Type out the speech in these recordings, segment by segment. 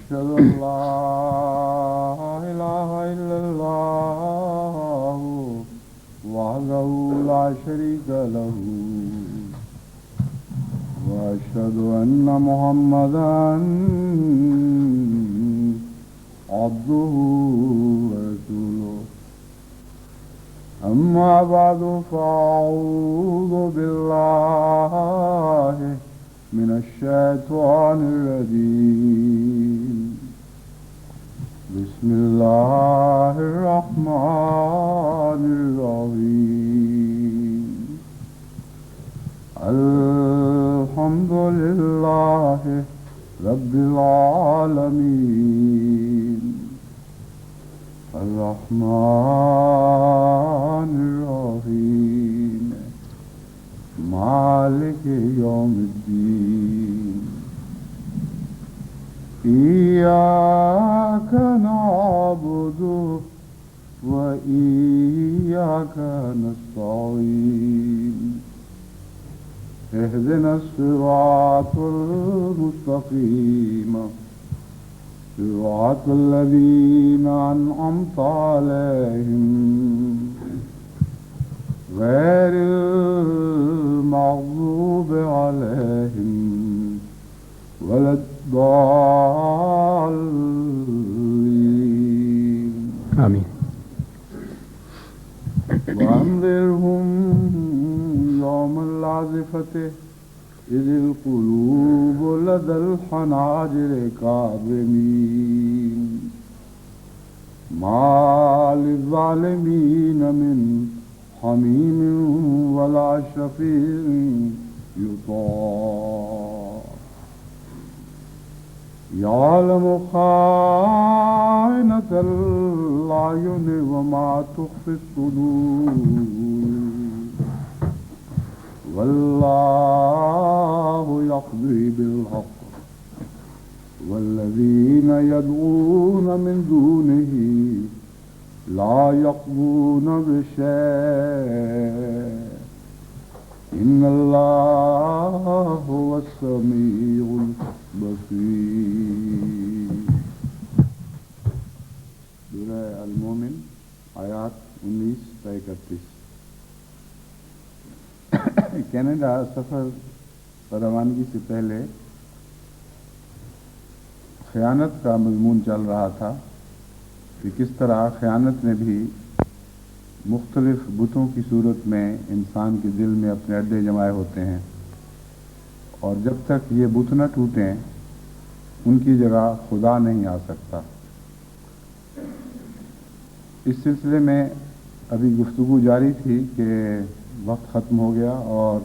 أشهد أن لا إله إلا الله وحده لا شريك له وأشهد أن محمدا عبده ورسوله أما بعد فأعوذ بالله من الشيطان الرجيم بسم الله الرحمن الرحيم الحمد لله رب العالمين الرحمن الرحيم مالك يوم الدين إياك نعبد وإياك نستعين اهدنا الصراط المستقيم صراط الذين أنعمت عليهم غير المغضوب عليهم ولا الضالين آمين. وأنذرهم يوم العاصفة إذ القلوب لدى الحناجر كاظمين ما للظالمين من حميم ولا شفيع يطاع يعلم خائنة الأعين وما تخفي الصدور والله يقضي بالحق والذين يدعون من دونه لا يقضون بشيء إن الله هو السميع البصير. سورہ المومن آیات 19-31. کینیڈا سفر پر روانگی سے پہلے خیانت کا مضمون چل رہا تھا کہ کس طرح خیانت میں بھی مختلف بتوں کی صورت میں انسان کے دل میں اپنے اڈے جمائے ہوتے ہیں اور جب تک یہ بت نہ ٹوٹیں ان کی جگہ خدا نہیں آ سکتا. اس سلسلے میں ابھی گفتگو جاری تھی کہ وقت ختم ہو گیا اور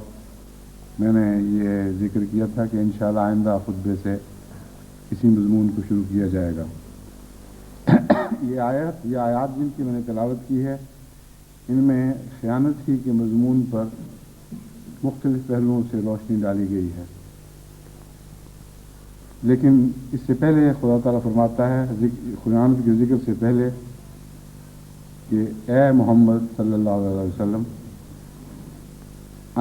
میں نے یہ ذکر کیا تھا کہ انشاءاللہ آئندہ خطبے سے اسی مضمون کو شروع کیا جائے گا. یہ آیات جن کی میں نے تلاوت کی ہے ان میں خیانت ہی کے مضمون پر مختلف پہلوؤں سے روشنی ڈالی گئی ہے. لیکن اس سے پہلے خدا تعالیٰ فرماتا ہے خیانت کے ذکر سے پہلے کہ اے محمد صلی اللہ علیہ وسلم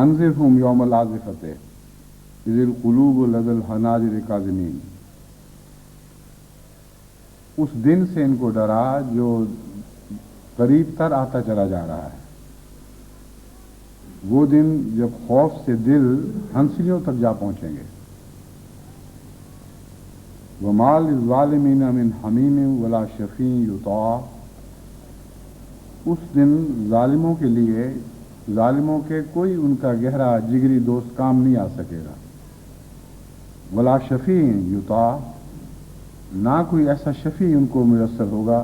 انذرہم یوم العاصفۃ اذ القلوب لدى الحناجر کاظمین. اس دن سے ان کو ڈرا جو قریب تر آتا چلا جا رہا ہے. وہ دن جب خوف سے دل ہنسلیوں تک جا پہنچیں گے. وما للظالمین من حمیم ولا شفیع یطاع. اس دن ظالموں کے لیے ظالموں کے کوئی ان کا گہرا جگری دوست کام نہیں آ سکے گا. ولا شفیع یطاع. نہ کوئی ایسا شفیع ان کو میسر ہوگا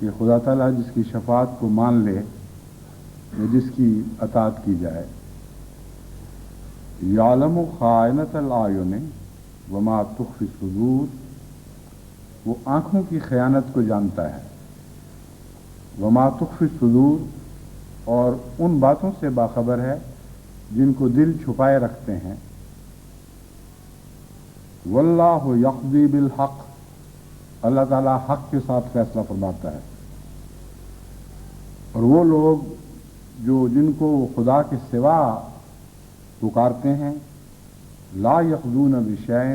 کہ خدا تعالیٰ جس کی شفاعت کو مان لے یا جس کی اطاعت کی جائے. یعلم خائنۃ الاعین وما تخفی الصدور. وہ آنکھوں کی خیانت کو جانتا ہے. وما تخفی الصدور. اور ان باتوں سے باخبر ہے جن کو دل چھپائے رکھتے ہیں. واللہ یقضی بالحق. اللہ تعالیٰ حق کے ساتھ فیصلہ فرماتا ہے. اور وہ لوگ جن کو خدا کے سوا پکارتے ہیں لا یقضون بشیء.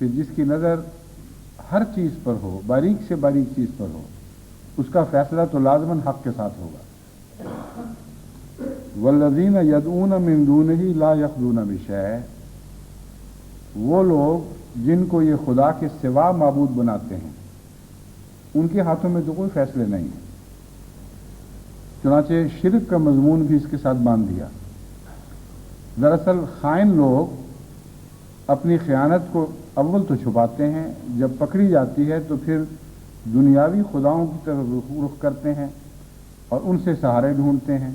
کہ جس کی نظر ہر چیز پر ہو، باریک سے باریک چیز پر ہو، اس کا فیصلہ تو لازماً حق کے ساتھ ہوگا۔ والذین یدعون من دونہ لا یخضون بشیء، وہ لوگ جن کو یہ خدا کے سوا معبود بناتے ہیں ان کے ہاتھوں میں تو کوئی فیصلے نہیں ہیں۔ چنانچہ شرک کا مضمون بھی اس کے ساتھ باندھ دیا۔ دراصل خائن لوگ اپنی خیانت کو اول تو چھپاتے ہیں، جب پکڑی جاتی ہے تو پھر دنیاوی خداؤں کی طرف رخ کرتے ہیں اور ان سے سہارے ڈھونڈتے ہیں،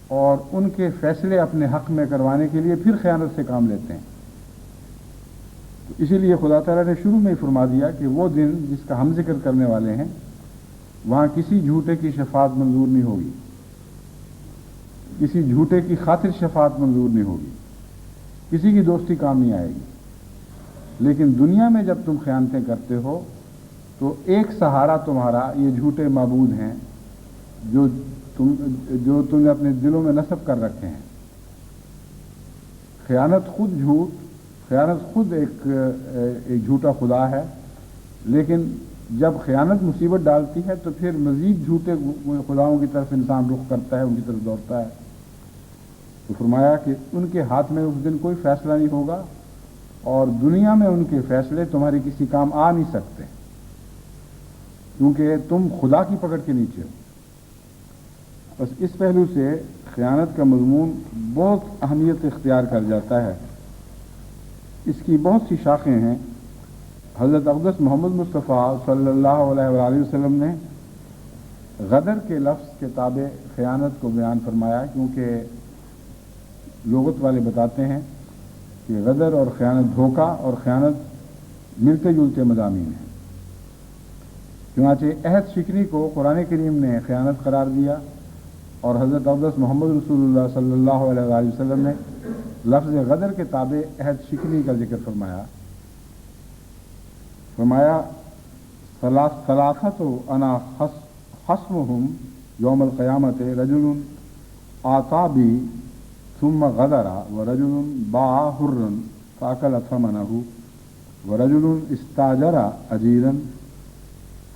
اور ان کے فیصلے اپنے حق میں کروانے کے لیے پھر خیانت سے کام لیتے ہیں۔ تو اسی لیے خدا تعالیٰ نے شروع میں ہی فرما دیا کہ وہ دن جس کا ہم ذکر کرنے والے ہیں وہاں کسی جھوٹے کی شفاعت منظور نہیں ہوگی، کسی جھوٹے کی خاطر شفاعت منظور نہیں ہوگی، کسی کی دوستی کام نہیں آئے گی۔ لیکن دنیا میں جب تم خیانتیں کرتے ہو تو ایک سہارا تمہارا یہ جھوٹے معبود ہیں جو تم نے اپنے دلوں میں نصب کر رکھے ہیں۔ خیانت خود جھوٹ، خیانت خود ایک جھوٹا خدا ہے، لیکن جب خیانت مصیبت ڈالتی ہے تو پھر مزید جھوٹے خداؤں کی طرف انسان رخ کرتا ہے، ان کی طرف دوڑتا ہے۔ تو فرمایا کہ ان کے ہاتھ میں اس دن کوئی فیصلہ نہیں ہوگا، اور دنیا میں ان کے فیصلے تمہارے کسی کام آ نہیں سکتے، کیونکہ تم خدا کی پکڑ کے نیچے ہو۔ بس اس پہلو سے خیانت کا مضمون بہت اہمیت اختیار کر جاتا ہے۔ اس کی بہت سی شاخیں ہیں۔ حضرت اقدس محمد مصطفیٰ صلی اللہ علیہ وآلہ وسلم نے غدر کے لفظ کے تابع خیانت کو بیان فرمایا، کیونکہ لغت والے بتاتے ہیں کہ غدر اور خیانت، دھوکہ اور خیانت ملتے جلتے مضامین ہیں۔ چنانچہ عہد شکنی کو قرآن کریم نے خیانت قرار دیا، اور حضرت اقدس محمد رسول اللہ صلی اللہ علیہ وآلہ وسلم نے لفظ غدر کے تابع عہد شکنی کا ذکر فرمایا۔ ثلاثۃ انا خصمہم یوم القیامت رجل آتا بی ثم غدر ورجل باع حرا فاکل ثمنہ ورجل استاجر اجیرا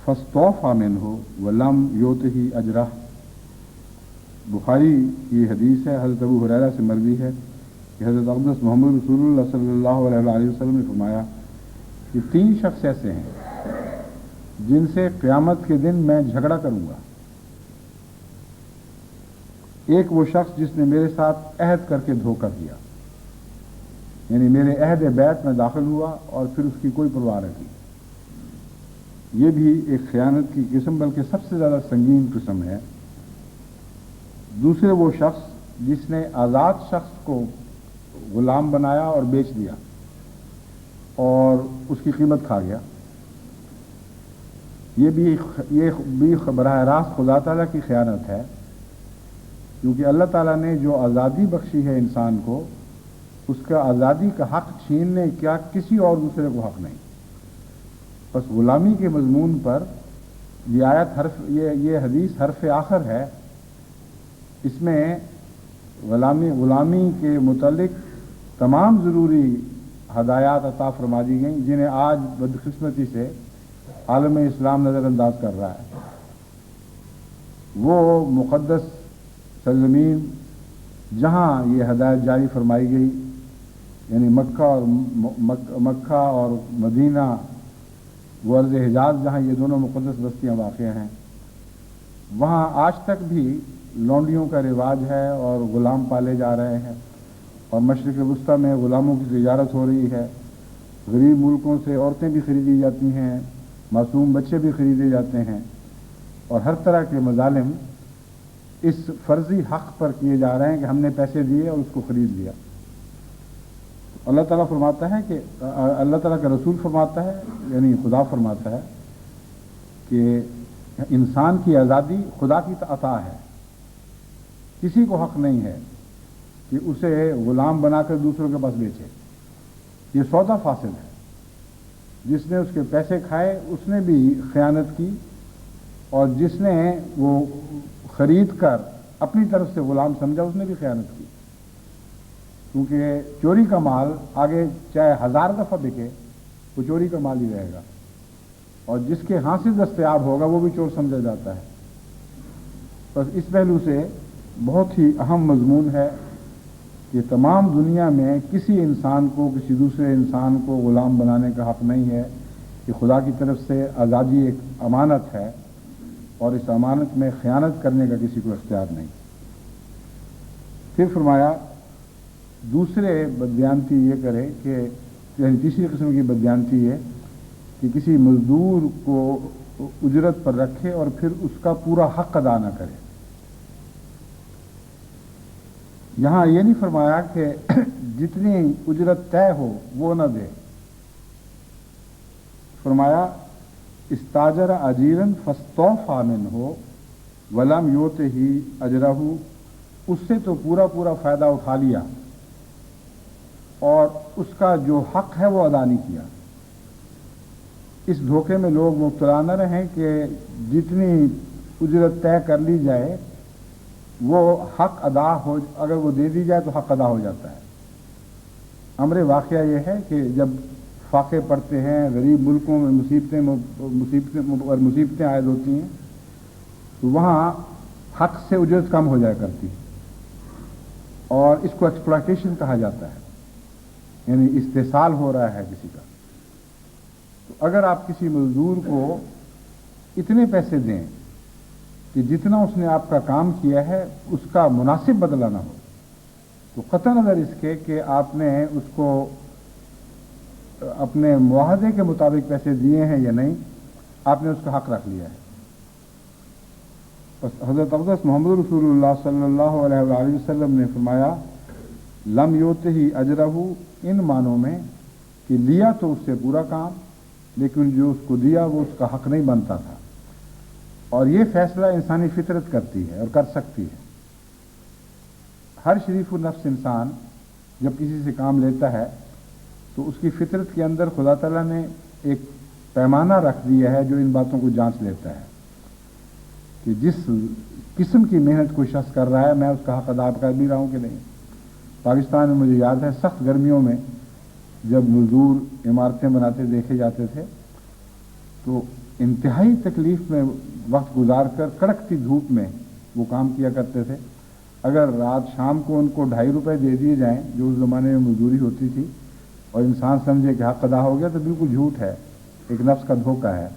فاستوفى منہ ولم یؤتہ اجرہ۔ بخاری کی حدیث ہے، حضرت ابو ہریرہ سے مروی ہے کہ حضرت اقدس محمد رسول اللہ صلی اللہ علیہ وآلہ وسلم نے فرمایا کہ 3 شخص ایسے ہیں جن سے قیامت کے دن میں جھگڑا کروں گا۔ ایک وہ شخص جس نے میرے ساتھ عہد کر کے دھوکہ کیا، یعنی میرے عہد بیعت میں داخل ہوا اور پھر اس کی کوئی پرواہ نہ کی، یہ بھی ایک خیانت کی قسم، بلکہ سب سے زیادہ سنگین قسم ہے۔ دوسرے وہ شخص جس نے آزاد شخص کو غلام بنایا اور بیچ دیا اور اس کی قیمت کھا گیا، یہ بھی براہ راست خدا تعالیٰ کی خیانت ہے، کیونکہ اللہ تعالیٰ نے جو آزادی بخشی ہے انسان کو، اس کا آزادی کا حق چھیننے کا کسی اور دوسرے کو حق نہیں۔ بس غلامی کے مضمون پر یہ حدیث حرف آخر ہے، اس میں غلامی کے متعلق تمام ضروری ہدایات عطا فرما دی گئیں، جنہیں آج بدقسمتی سے عالم اسلام نظر انداز کر رہا ہے۔ وہ مقدس سرزمین جہاں یہ ہدایت جاری فرمائی گئی، یعنی مکہ اور مدینہ، وہ ارض حجاز جہاں یہ دونوں مقدس بستیاں واقع ہیں، وہاں آج تک بھی لونڈیوں کا رواج ہے اور غلام پالے جا رہے ہیں، اور مشرق وسطیٰ میں غلاموں کی تجارت ہو رہی ہے۔ غریب ملکوں سے عورتیں بھی خریدی جاتی ہیں، معصوم بچے بھی خریدے جاتے ہیں، اور ہر طرح کے مظالم اس فرضی حق پر کیے جا رہے ہیں کہ ہم نے پیسے دیے اور اس کو خرید لیا۔ اللہ تعالیٰ فرماتا ہے کہ اللہ تعالیٰ کا رسول فرماتا ہے، یعنی خدا فرماتا ہے کہ انسان کی آزادی خدا کی عطا ہے، کسی کو حق نہیں ہے کہ اسے غلام بنا کر دوسروں کے پاس بیچے۔ یہ سودا فاسد ہے، جس نے اس کے پیسے کھائے اس نے بھی خیانت کی، اور جس نے وہ خرید کر اپنی طرف سے غلام سمجھا اس نے بھی خیانت کی، کیونکہ چوری کا مال آگے چاہے 1000 دفعہ بکے وہ چوری کا مال ہی رہے گا، اور جس کے ہاں سے دستیاب ہوگا وہ بھی چور سمجھا جاتا ہے۔ بس اس پہلو سے بہت ہی اہم مضمون ہے کہ تمام دنیا میں کسی انسان کو کسی دوسرے انسان کو غلام بنانے کا حق نہیں ہے، کہ خدا کی طرف سے آزادی ایک امانت ہے، اور اس امانت میں خیانت کرنے کا کسی کو اختیار نہیں۔ پھر فرمایا دوسرے بددیانتی یہ کرے کہ یعنی تیسری قسم کی بددیانتی ہے کہ کسی مزدور کو اجرت پر رکھے اور پھر اس کا پورا حق ادا نہ کرے۔ یہاں یہ نہیں فرمایا کہ جتنی اجرت طے ہو وہ نہ دے، فرمایا استاجر اجیرن فاستوفی منہ ولم یؤتہ اجرہ، اس سے تو پورا پورا فائدہ اٹھا لیا اور اس کا جو حق ہے وہ ادا نہیں کیا۔ اس دھوکے میں لوگ مبتلا نہ رہیں کہ جتنی اجرت طے کر لی جائے وہ حق ادا ہو، اگر وہ دے دی جائے تو حق ادا ہو جاتا ہے۔ امر واقعہ یہ ہے کہ جب فاقے پڑتے ہیں، غریب ملکوں میں مصیبتیں عائد ہوتی ہیں تو وہاں حق سے اجرت کم ہو جایا کرتی ہے، اور اس کو ایکسپلائٹیشن کہا جاتا ہے، یعنی استحصال ہو رہا ہے کسی کا۔ تو اگر آپ کسی مزدور کو اتنے پیسے دیں کہ جتنا اس نے آپ کا کام کیا ہے اس کا مناسب بدلہ نہ ہو، تو قطع نظر اس کے کہ آپ نے اس کو اپنے معاہدے کے مطابق پیسے دیے ہیں یا نہیں، آپ نے اس کا حق رکھ لیا ہے۔ بس حضرت اقدس محمد رسول اللہ صلی اللہ علیہ وآلہ وسلم نے فرمایا لم یؤتہ اجرہ، ان معنوں میں کہ لیا تو اس سے پورا کام، لیکن جو اس کو دیا وہ اس کا حق نہیں بنتا تھا۔ اور یہ فیصلہ انسانی فطرت کرتی ہے اور کر سکتی ہے۔ ہر شریف النفس انسان جب کسی سے کام لیتا ہے تو اس کی فطرت کے اندر خدا تعالیٰ نے ایک پیمانہ رکھ دیا ہے جو ان باتوں کو جانچ لیتا ہے کہ جس قسم کی محنت کوئی شخص کر رہا ہے میں اس کا حق ادا کر بھی رہا ہوں کہ نہیں۔ پاکستان میں مجھے یاد ہے سخت گرمیوں میں جب مزدور عمارتیں بناتے دیکھے جاتے تھے تو انتہائی تکلیف میں وقت گزار کر کڑکتی دھوپ میں وہ کام کیا کرتے تھے۔ اگر رات شام کو ان کو 2.5 روپے دے دیے جائیں جو اس زمانے میں مزدوری ہوتی تھی اور انسان سمجھے کہ حق ادا ہو گیا تو بالکل جھوٹ ہے، ایک نفس کا دھوکہ ہے۔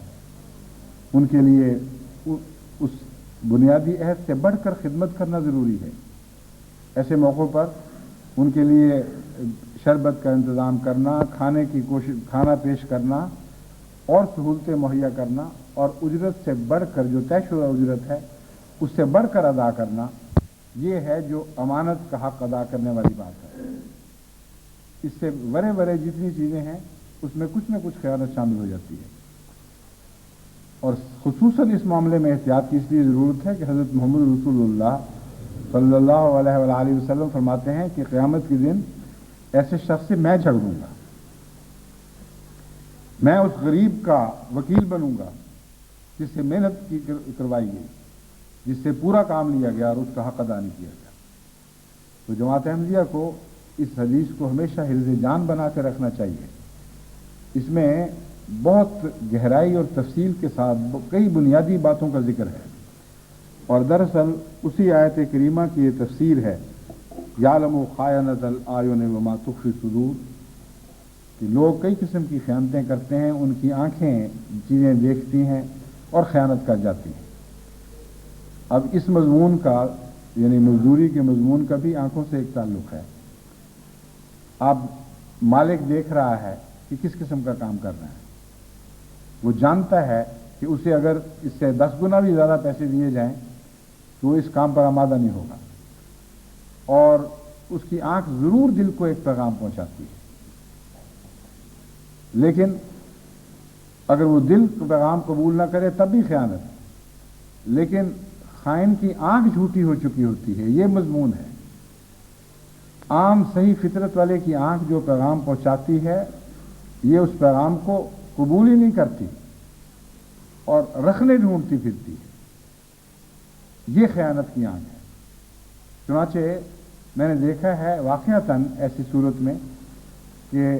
ان کے لیے اس بنیادی عہد سے بڑھ کر خدمت کرنا ضروری ہے۔ ایسے موقعوں پر ان کے لیے شربت کا انتظام کرنا، کھانا پیش کرنا اور سہولتیں مہیا کرنا، اور اجرت سے بڑھ کر جو طے شدہ اجرت ہے اس سے بڑھ کر ادا کرنا، یہ ہے جو امانت کا حق ادا کرنے والی بات ہے۔ اس سے بڑے بڑے جتنی چیزیں ہیں اس میں کچھ نہ کچھ خیانت شامل ہو جاتی ہے، اور خصوصاً اس معاملے میں احتیاط کی اس لیے ضرورت ہے کہ حضرت محمد رسول اللہ صلی اللہ علیہ وآلہ وسلم فرماتے ہیں کہ قیامت کے دن ایسے شخص سے میں جھگڑوں گا، میں اس غریب کا وکیل بنوں گا جس سے محنت کی کروائی گئی، جس سے پورا کام لیا گیا اور اس کا حق ادا نہیں کیا گیا۔ تو جماعت احمدیہ کو اس حدیث کو ہمیشہ حرز جان بنا کے رکھنا چاہیے۔ اس میں بہت گہرائی اور تفصیل کے ساتھ کئی بنیادی باتوں کا ذکر ہے، اور دراصل اسی آیت کریمہ کی یہ تفسیر ہے یعلم خائنۃ الاعین وما تخفی الصدور، کہ لوگ کئی قسم کی خیانتیں کرتے ہیں، ان کی آنکھیں چیزیں دیکھتی ہیں اور خیانت کر جاتی ہیں۔ اب اس مضمون کا یعنی مزدوری کے مضمون کا بھی آنکھوں سے ایک تعلق ہے۔ اب مالک دیکھ رہا ہے کہ کس قسم کا کام کر رہا ہے، وہ جانتا ہے کہ اسے اگر اس سے 10 گنا بھی زیادہ پیسے دیے جائیں تو وہ اس کام پر آمادہ نہیں ہوگا، اور اس کی آنکھ ضرور دل کو ایک پیغام پہنچاتی ہے، لیکن اگر وہ دل پیغام قبول نہ کرے تب بھی خیانت، لیکن خائن کی آنکھ جھوٹی ہو چکی ہوتی ہے، یہ مضمون ہے۔ عام صحیح فطرت والے کی آنکھ جو پیغام پہنچاتی ہے یہ اس پیغام کو قبول ہی نہیں کرتی اور رخنے ڈھونڈتی پھرتی ہے، یہ خیانت کی آنکھ ہے۔ چنانچہ میں نے دیکھا ہے واقعتاً ایسی صورت میں کہ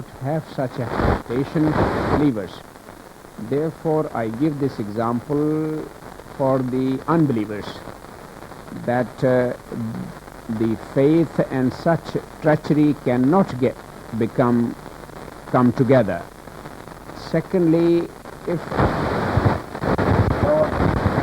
not have such a habitation believers. Therefore, I give this example for the unbelievers, that the faith and such treachery cannot come together. Secondly, if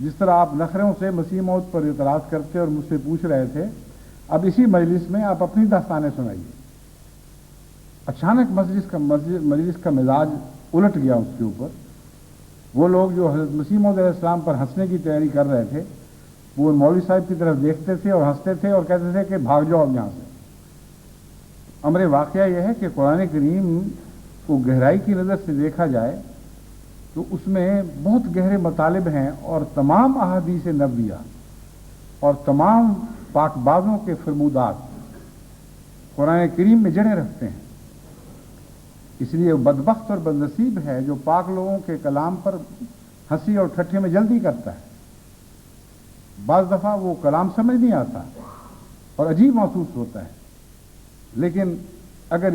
جس طرح آپ نخروں سے مسیح موعود پر اعتراض کرتے اور مجھ سے پوچھ رہے تھے، اب اسی مجلس میں آپ اپنی داستانیں سنائیے۔ اچانک مجلس کا مزاج الٹ گیا اس کے اوپر۔ وہ لوگ جو حضرت مسیح موعود علیہ السلام پر ہنسنے کی تیاری کر رہے تھے، وہ مولوی صاحب کی طرف دیکھتے تھے اور ہنستے تھے اور کہتے تھے کہ بھاگ جاؤ اب یہاں سے۔ امر واقعہ یہ ہے کہ قرآن کریم کو گہرائی کی نظر سے دیکھا جائے تو اس میں بہت گہرے مطالب ہیں، اور تمام احادیث نبویہ اور تمام پاک بازوں کے فرمودات قرآن کریم میں جڑے رکھتے ہیں۔ اس لیے بدبخت اور بدنصیب ہے جو پاک لوگوں کے کلام پر ہنسی اور ٹھٹھے میں جلدی کرتا ہے۔ بعض دفعہ وہ کلام سمجھ نہیں آتا اور عجیب محسوس ہوتا ہے، لیکن اگر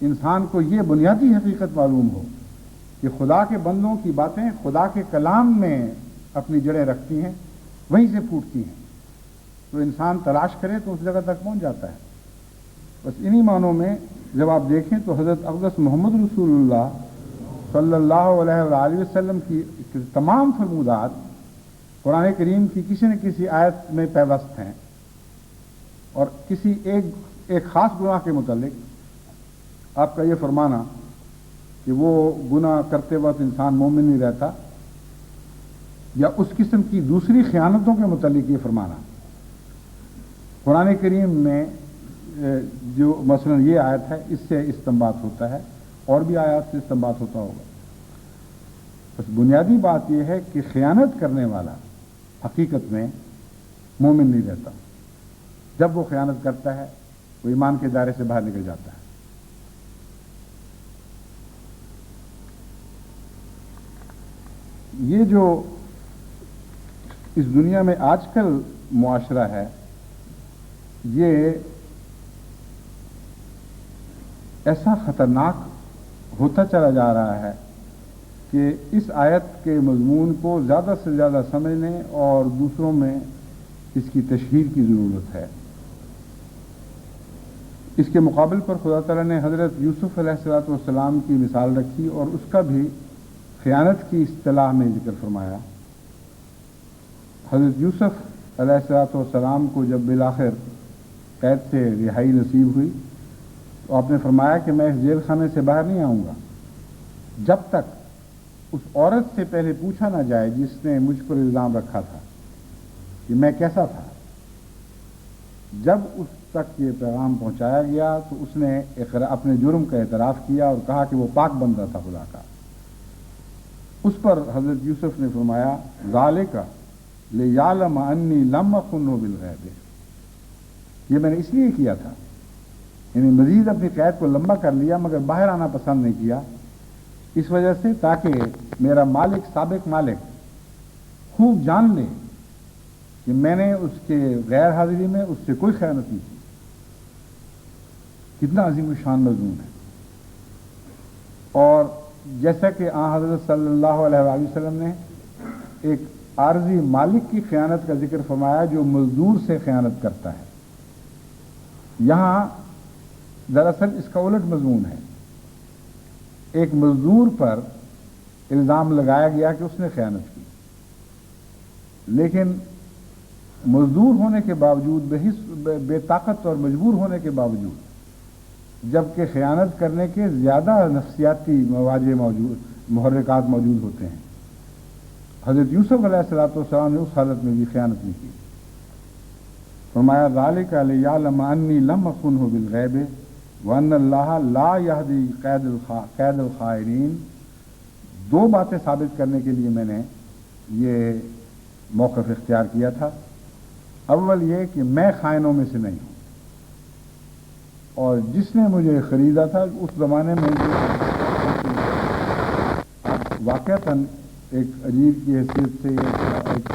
انسان کو یہ بنیادی حقیقت معلوم ہو کہ خدا کے بندوں کی باتیں خدا کے کلام میں اپنی جڑیں رکھتی ہیں، وہیں سے پھوٹتی ہیں، تو انسان تلاش کرے تو اس جگہ تک پہنچ جاتا ہے۔ بس انہی معنوں میں جب آپ دیکھیں تو حضرت اقدس محمد رسول اللہ صلی اللہ علیہ وآلہ وسلم کی تمام فرمودات قرآن کریم کی کسی نہ کسی آیت میں پیوست ہیں، اور کسی ایک خاص گناہ کے متعلق آپ کا یہ فرمانا کہ وہ گناہ کرتے وقت انسان مومن نہیں رہتا، یا اس قسم کی دوسری خیانتوں کے متعلق یہ فرمانا، قرآن کریم میں جو مثلا یہ آیت ہے اس سے استنباط ہوتا ہے، اور بھی آیات سے استنباط ہوتا ہوگا۔ بس بنیادی بات یہ ہے کہ خیانت کرنے والا حقیقت میں مومن نہیں رہتا۔ جب وہ خیانت کرتا ہے وہ ایمان کے دائرے سے باہر نکل جاتا ہے۔ یہ جو اس دنیا میں آج کل معاشرہ ہے، یہ ایسا خطرناک ہوتا چلا جا رہا ہے کہ اس آیت کے مضمون کو زیادہ سے زیادہ سمجھنے اور دوسروں میں اس کی تشہیر کی ضرورت ہے۔ اس کے مقابل پر خدا تعالیٰ نے حضرت یوسف علیہ السلام کی مثال رکھی اور اس کا بھی خیانت کی اصطلاح میں ذکر فرمایا۔ حضرت یوسف علیہ السلام کو جب بالآخر قید سے رہائی نصیب ہوئی تو آپ نے فرمایا کہ میں اس جیل خانے سے باہر نہیں آؤں گا جب تک اس عورت سے پہلے پوچھا نہ جائے جس نے مجھ پر الزام رکھا تھا کہ میں کیسا تھا۔ جب اس تک یہ پیغام پہنچایا گیا تو اس نے اپنے جرم کا اعتراف کیا اور کہا کہ وہ پاک بندہ تھا خدا کا۔ اس پر حضرت یوسف نے فرمایا ذالک لیعلم انی لم اخنہ بالغیب، یہ میں نے اس لیے کیا تھا، یعنی مزید اپنی قید کو لمبا کر لیا مگر باہر آنا پسند نہیں کیا، اس وجہ سے تاکہ میرا مالک سابق مالک خوب جان لے کہ میں نے اس کے غیر حاضری میں اس سے کوئی خیانت نہیں کی۔ کتنا عظیم الشان مضمون ہے۔ اور جیسا کہ آن حضرت صلی اللہ علیہ وآلہ وسلم نے ایک عارضی مالک کی خیانت کا ذکر فرمایا جو مزدور سے خیانت کرتا ہے، یہاں دراصل اس کا الٹ مضمون ہے۔ ایک مزدور پر الزام لگایا گیا کہ اس نے خیانت کی، لیکن مزدور ہونے کے باوجود بے طاقت اور مجبور ہونے کے باوجود جبکہ خیانت کرنے کے زیادہ نفسیاتی مواجہ محرکات موجود ہوتے ہیں، حضرت یوسف علیہ السلام نے اس حالت میں بھی خیانت نہیں کی۔ فرمایا ذالک لیعلم انی لم اخنہ بالغیب وان اللہ لا یہدی قید الخائنین۔ دو باتیں ثابت کرنے کے لیے میں نے یہ موقف اختیار کیا تھا۔ اول یہ کہ میں خائنوں میں سے نہیں ہوں، اور جس نے مجھے خریدا تھا اس زمانے میں واقعتاً ایک عجیب کی حیثیت سے ایک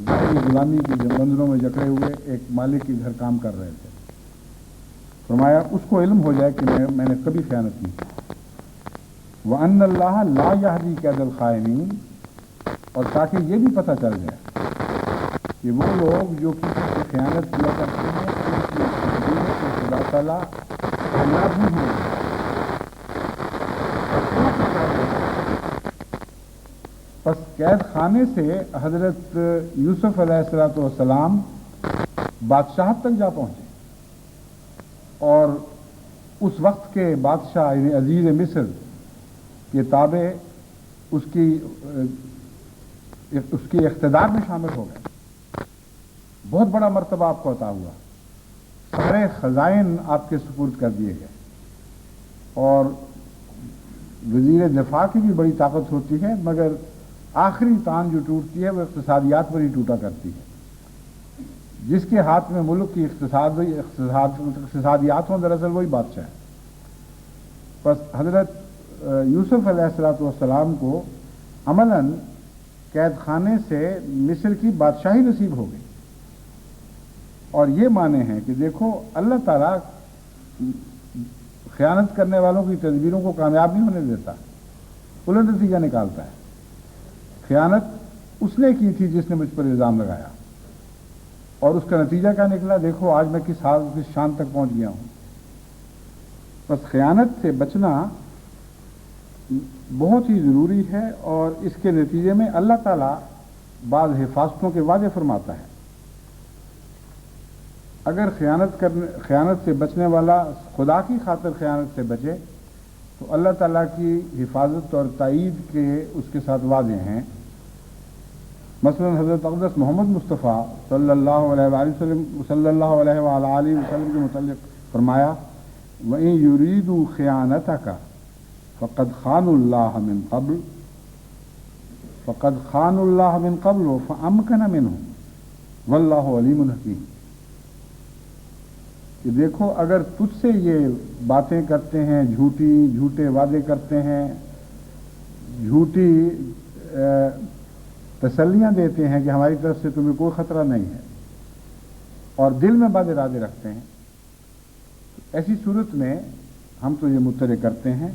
ظاہری غلامی کی بندروں میں جکڑے ہوئے ایک مالک کے گھر کام کر رہے تھے۔ فرمایا اس کو علم ہو جائے کہ میں نے کبھی خیانت نہیں کی، وَأَنَّ اللَّهَ لَا يَهْدِي كَيْدَ الْخَائِنِينَ، اور تاکہ یہ بھی پتہ چل جائے کہ وہ لوگ جو کسی سے خیانت کیا کرتے ہیں اس کی تقدیر کو خدا تعالیٰ کامیاب نہیں ہوگا۔ بس قید خانے سے حضرت یوسف علیہ السلام بادشاہت تک جا پہنچے اور اس وقت کے بادشاہ یعنی عزیز مصر کے تابع اس کی اقتدار میں شامل ہو گئے. بہت بڑا مرتبہ آپ کو عطا ہوا. سارے خزائن آپ کے سپرد کر دیے گئے اور وزیر دفاع کی بھی بڑی طاقت ہوتی ہے، مگر آخری تان جو ٹوٹتی ہے وہ اقتصادیات پر ہی ٹوٹا کرتی ہے. جس کے ہاتھ میں ملک کی اقتصادیات ہوں دراصل وہی بادشاہ ہے. بس حضرت یوسف علیہ السلام کو عملاً قید خانے سے مصر کی بادشاہی نصیب ہو گئی. اور یہ معنی ہے کہ دیکھو اللہ تعالیٰ خیانت کرنے والوں کی تدبیروں کو کامیاب نہیں ہونے دیتا، الٹ نتیجہ نکالتا ہے. خیانت اس نے کی تھی جس نے مجھ پر الزام لگایا، اور اس کا نتیجہ کیا نکلا؟ دیکھو آج میں کس شان تک پہنچ گیا ہوں. بس خیانت سے بچنا بہت ہی ضروری ہے، اور اس کے نتیجے میں اللہ تعالیٰ بعض حفاظتوں کے وعدے فرماتا ہے. اگر خیانت سے بچنے والا خدا کی خاطر خیانت سے بچے تو اللہ تعالیٰ کی حفاظت اور تائید کے اس کے ساتھ وعدے ہیں. مثلا حضرت اقدس محمد مصطفیٰ صلی اللہ علیہ وآلہ وسلم کے متعلق فرمایا وَإِن يُرِيدُوا خِيَانَتَكَ فَقَدْ خَانُوا اللَّهَ مِن قَبْلُ فَأَمْكَنَ مِنْهُمْ وَاللَّهُ عَلِيمٌ حَكِيمٌ. کہ دیکھو اگر تجھ سے یہ باتیں کرتے ہیں، جھوٹے وعدے کرتے ہیں، جھوٹی تسلیاں دیتے ہیں کہ ہماری طرف سے تمہیں کوئی خطرہ نہیں ہے، اور دل میں بد ارادے رکھتے ہیں، ایسی صورت میں ہم تو یہ مطلع کرتے ہیں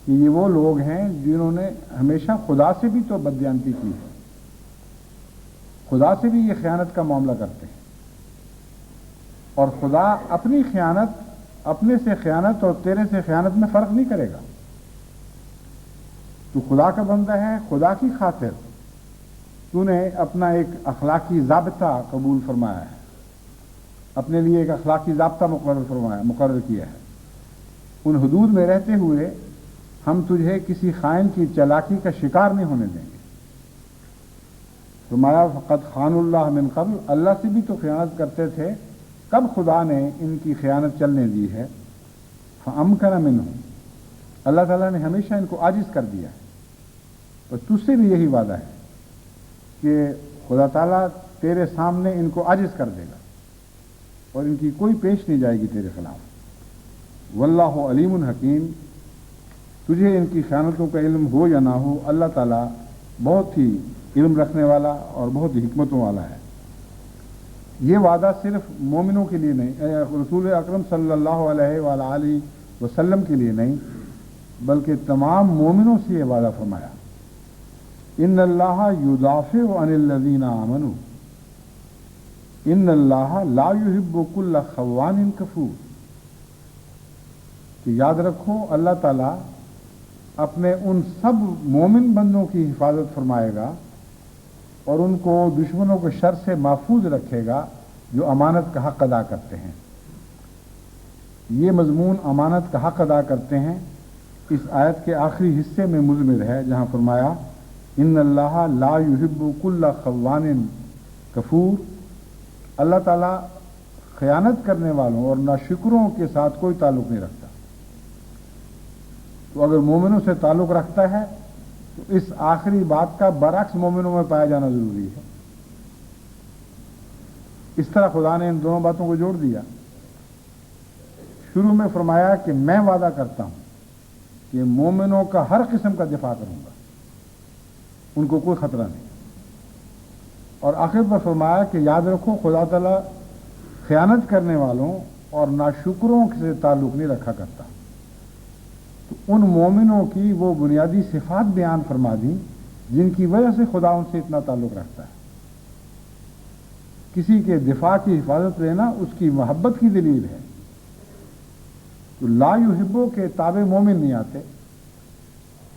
کہ یہ وہ لوگ ہیں جنہوں نے ہمیشہ خدا سے بھی تو بددیانتی کی ہے، خدا سے بھی یہ خیانت کا معاملہ کرتے ہیں. اور خدا اپنی خیانت، اپنے سے خیانت اور تیرے سے خیانت میں فرق نہیں کرے گا. تو خدا کا بندہ ہے، خدا کی خاطر تو نے اپنا ایک اخلاقی ضابطہ قبول فرمایا ہے، اپنے لیے ایک اخلاقی ضابطہ مقرر کیا ہے. ان حدود میں رہتے ہوئے ہم تجھے کسی خائن کی چالاکی کا شکار نہیں ہونے دیں گے. فرمایا فقد خان اللہ من قبل، اللہ سے بھی تو خیانت کرتے تھے، کب خدا نے ان کی خیانت چلنے دی ہے؟ فَأَمْكَنَ مِنْهُمْ، اللہ تعالیٰ نے ہمیشہ ان کو عاجز کر دیا ہے. اور تجھ سے بھی یہی وعدہ ہے کہ خدا تعالیٰ تیرے سامنے ان کو عاجز کر دے گا اور ان کی کوئی پیش نہیں جائے گی تیرے خلاف. واللہ علیم حکیم، تجھے ان کی خیانتوں کا علم ہو یا نہ ہو، اللہ تعالیٰ بہت ہی علم رکھنے والا اور بہت ہی حکمتوں والا ہے. یہ وعدہ صرف مومنوں کے لیے نہیں، رسول اکرم صلی اللہ علیہ وآلہ وسلم کے لیے نہیں، بلکہ تمام مومنوں سے یہ وعدہ فرمایا. ان اللہ یدافع عن الذین آمنوا ان اللہ لا یحب کل خوان کفور. کہ یاد رکھو اللہ تعالیٰ اپنے ان سب مومن بندوں کی حفاظت فرمائے گا اور ان کو دشمنوں کے شر سے محفوظ رکھے گا جو امانت کا حق ادا کرتے ہیں. یہ مضمون امانت کا حق ادا کرتے ہیں اس آیت کے آخری حصے میں مضمر ہے، جہاں فرمایا ان اللہ لا یحب کل خوان کفور. اللہ تعالیٰ خیانت کرنے والوں اور ناشکروں کے ساتھ کوئی تعلق نہیں رکھتا. تو اگر مومنوں سے تعلق رکھتا ہے تو اس آخری بات کا برعکس مومنوں میں پایا جانا ضروری ہے. اس طرح خدا نے ان دونوں باتوں کو جوڑ دیا. شروع میں فرمایا کہ میں وعدہ کرتا ہوں کہ مومنوں کا ہر قسم کا دفاع کروں گا، ان کو کوئی خطرہ نہیں. اور آخر پر فرمایا کہ یاد رکھو خدا تعالیٰ خیانت کرنے والوں اور ناشکروں سے تعلق نہیں رکھا کرتا. تو ان مومنوں کی وہ بنیادی صفات بیان فرما دی جن کی وجہ سے خدا ان سے اتنا تعلق رکھتا ہے. کسی کے دفاع کی حفاظت لینا اس کی محبت کی دلیل ہے. تو لا یحبو کے تابع مومن نہیں آتے،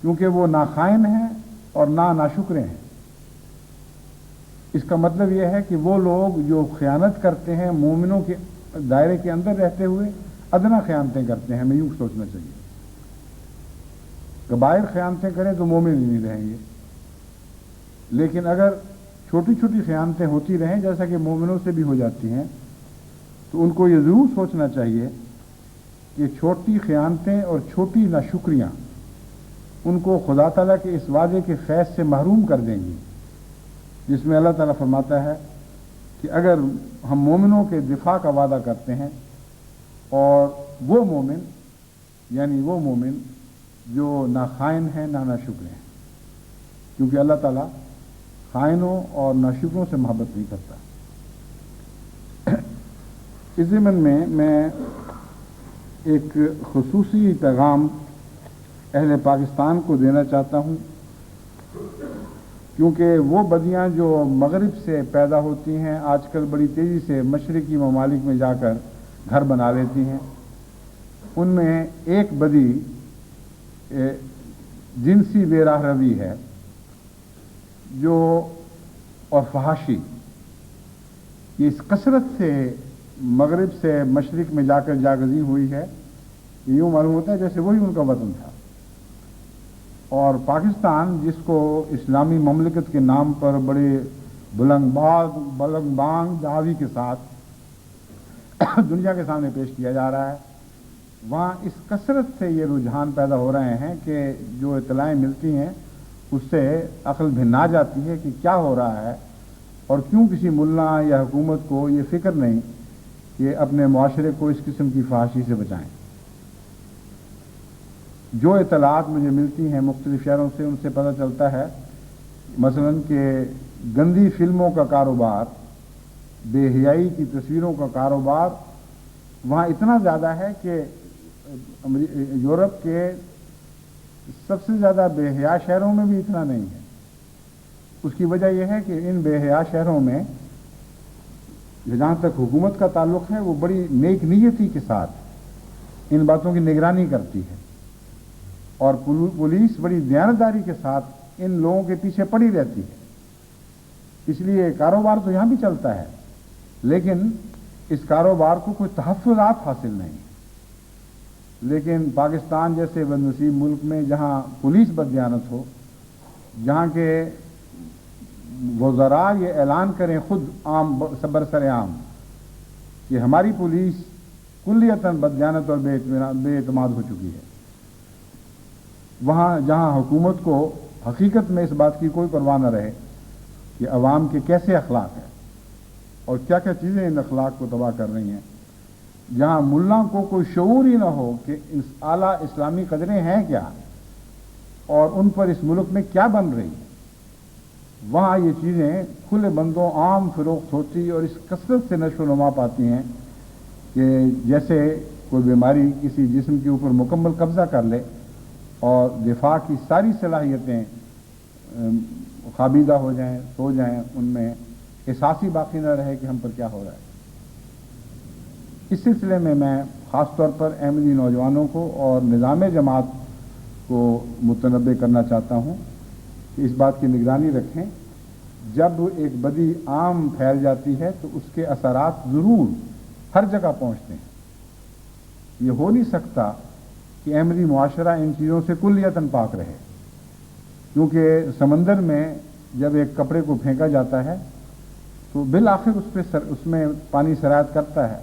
کیونکہ وہ نہ خائن ہیں اور ناشکرے ہیں۔ اس کا مطلب یہ ہے کہ وہ لوگ جو خیانت کرتے ہیں مومنوں کے دائرے کے اندر رہتے ہوئے ادنا خیانتیں کرتے ہیں، ہمیں یوں سوچنا چاہیے۔ کبائر خیانتیں کریں تو مومن ہی نہیں رہیں گے، لیکن اگر چھوٹی چھوٹی خیانتیں ہوتی رہیں جیسا کہ مومنوں سے بھی ہو جاتی ہیں تو ان کو یہ ضرور سوچنا چاہیے کہ چھوٹی خیانتیں اور چھوٹی ناشکریاں ان کو خدا تعالیٰ کے اس وعدے کے فیض سے محروم کر دیں گی، جس میں اللہ تعالیٰ فرماتا ہے کہ اگر ہم مومنوں کے دفاع کا وعدہ کرتے ہیں اور وہ مومن یعنی وہ مومن جو نہ خائن ہیں نہ ناشکر ہیں، کیونکہ اللہ تعالیٰ خائنوں اور ناشکروں سے محبت نہیں کرتا۔ اس ضمن میں ایک خصوصی پیغام اہل پاکستان کو دینا چاہتا ہوں، کیونکہ وہ بدیاں جو مغرب سے پیدا ہوتی ہیں آج کل بڑی تیزی سے مشرقی ممالک میں جا کر گھر بنا لیتی ہیں۔ ان میں ایک بدی جنسی بے راہ روی ہے جو اور فحاشی، یہ اس کثرت سے مغرب سے مشرق میں جا کر جاگزی ہوئی ہے، یوں معلوم ہوتا ہے جیسے وہی ان کا وطن تھا۔ اور پاکستان جس کو اسلامی مملکت کے نام پر بڑے بلند بانگ دعوی کے ساتھ دنیا کے سامنے پیش کیا جا رہا ہے، وہاں اس کثرت سے یہ رجحان پیدا ہو رہے ہیں کہ جو اطلاعیں ملتی ہیں اس سے عقل بھنا جاتی ہے کہ کیا ہو رہا ہے، اور کیوں کسی ملا یا حکومت کو یہ فکر نہیں کہ اپنے معاشرے کو اس قسم کی فحاشی سے بچائیں۔ جو اطلاعات مجھے ملتی ہیں مختلف شہروں سے، ان سے پتہ چلتا ہے مثلا کہ گندی فلموں کا کاروبار، بے حیائی کی تصویروں کا کاروبار وہاں اتنا زیادہ ہے کہ یورپ کے سب سے زیادہ بے حیا شہروں میں بھی اتنا نہیں ہے۔ اس کی وجہ یہ ہے کہ ان بے حیا شہروں میں جہاں تک حکومت کا تعلق ہے وہ بڑی نیک نیتی کے ساتھ ان باتوں کی نگرانی کرتی ہے، اور پولیس بڑی دیانتداری کے ساتھ ان لوگوں کے پیچھے پڑی رہتی ہے۔ اس لیے کاروبار تو یہاں بھی چلتا ہے، لیکن اس کاروبار کو کوئی تحفظات حاصل نہیں۔ لیکن پاکستان جیسے بدنصیب ملک میں جہاں پولیس بددیانت ہو، جہاں کے وزراء یہ اعلان کریں خود برسر عام کہ ہماری پولیس کلیتاً بددیانت اور بے اعتماد ہو چکی ہے، وہاں جہاں حکومت کو حقیقت میں اس بات کی کوئی پرواہ نہ رہے کہ عوام کے کیسے اخلاق ہیں اور کیا کیا چیزیں ان اخلاق کو تباہ کر رہی ہیں، جہاں ملا کو کوئی شعور ہی نہ ہو کہ اعلیٰ اسلامی قدریں ہیں کیا اور ان پر اس ملک میں کیا بن رہی ہے، وہاں یہ چیزیں کھلے بندوں عام فروخت ہوتی اور اس کثرت سے نشو و نما پاتی ہیں کہ جیسے کوئی بیماری کسی جسم کے اوپر مکمل قبضہ کر لے اور دفاع کی ساری صلاحیتیں خابیدہ ہو جائیں، سو جائیں، ان میں احساس ہی باقی نہ رہے کہ ہم پر کیا ہو رہا ہے۔ اس سلسلے میں خاص طور پر احمدی نوجوانوں کو اور نظام جماعت کو متنبہ کرنا چاہتا ہوں کہ اس بات کی نگرانی رکھیں، جب ایک بدی عام پھیل جاتی ہے تو اس کے اثرات ضرور ہر جگہ پہنچتے ہیں۔ یہ ہو نہیں سکتا کہ احمدی معاشرہ ان چیزوں سے کلیتاً پاک رہے، کیونکہ سمندر میں جب ایک کپڑے کو پھینکا جاتا ہے تو بالآخر اس میں پانی سرایت کرتا ہے،